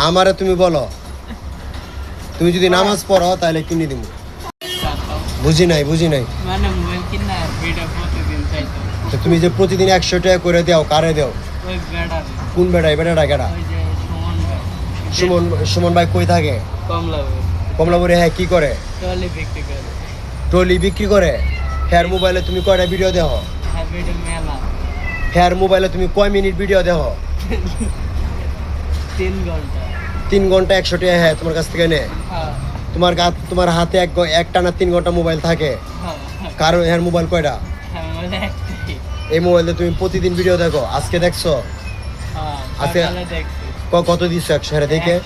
আমারে তুমি বলো, তুমি যদি নামাজ পড়ো তাহলে কিনে দিব। বুঝি নাই মানে মোবাইল কিনা ভিডিও প্রতিদিন চাইতো। তো তুমি যে প্রতিদিন 100 টাকা করে দাও, কারে দাও? ওই বেড়া কোন বেড়া? এই বেড়াটা কেডা? ওই যে সুমন ভাই। সুমন ভাই কই থাকে? কমলা ভাই কমলাপুরে। হ্যাঁ, কি করে? টলি বিক্রি করে। ট্রলি বিক্রি করে। হেয়ার মোবাইলে তুমি কয়টা ভিডিও দেখো? হ্যাঁ ভিডিও মেলা হেয়ার মোবাইলে তুমি কয় মিনিট ভিডিও দেখো? 3 ঘন্টা। 3 ঘন্টা 100 টাকা হ্যাঁ তোমার কাছ থেকে নে। হ্যাঁ তোমার হাতে এক টানা 3 ঘন্টা মোবাইল থাকে। হ্যাঁ কারো হেয়ার মোবাইল কয়টা? হ্যাঁ মোবাইল একটাই। এই মোবাইলে তুমি প্রতিদিন ভিডিও দেখো। আজকে দেখছো? হ্যাঁ আজকে সকালে দেখছি। কত দিচ্ছ 100 থেকে? 100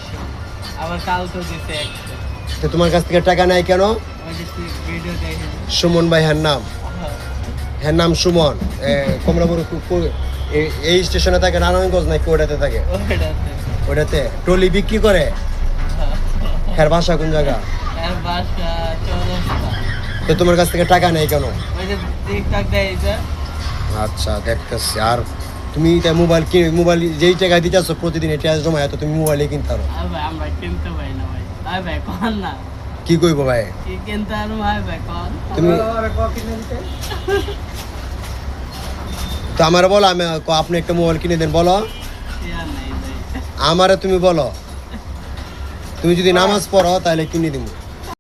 আবার কাল তো দিতে 100। তো তোমার কাছ থেকে টাকা নেয় কেন? ওই যে ভিডিও দেখে। সুমন ভাই হ্যার নাম? হ্যাঁ হ্যার নাম সুমন। কমলাপুর এই স্টেশনে থাকে নারায়ণগঞ্জ নাকি ওটাতে থাকে? ওইটাতে। ওটাতে ট্রলি বিক্রি করে। হ্যার বাসা কোন জায়গা? আর বাসা চৌরাস্তা। তো তোমার কাছ থেকে টাকা নেই কেন? ওই যে টিকটক দেয় যে। আচ্ছা, দেখতেছি। আর তুমি মোবাইল যেই টাকায় দিতেছো প্রতিদিন এটা জমা, তো তুমি মোবাইলে কিনতে পারো। আর ভাই আমরা কিনতে পারি না ভাই। ভাই কোন না কি কইবো ভাই? কি কিনতে আর ভাই কোন তুমি তো আমার বলো, আপনি একটা মোবাইল কিনে দেন বলো। ইয়ার নাই ভাই। আমারে তুমি বলো, তুমি যদি নামাজ পড়ো তাহলে কিনে দিব।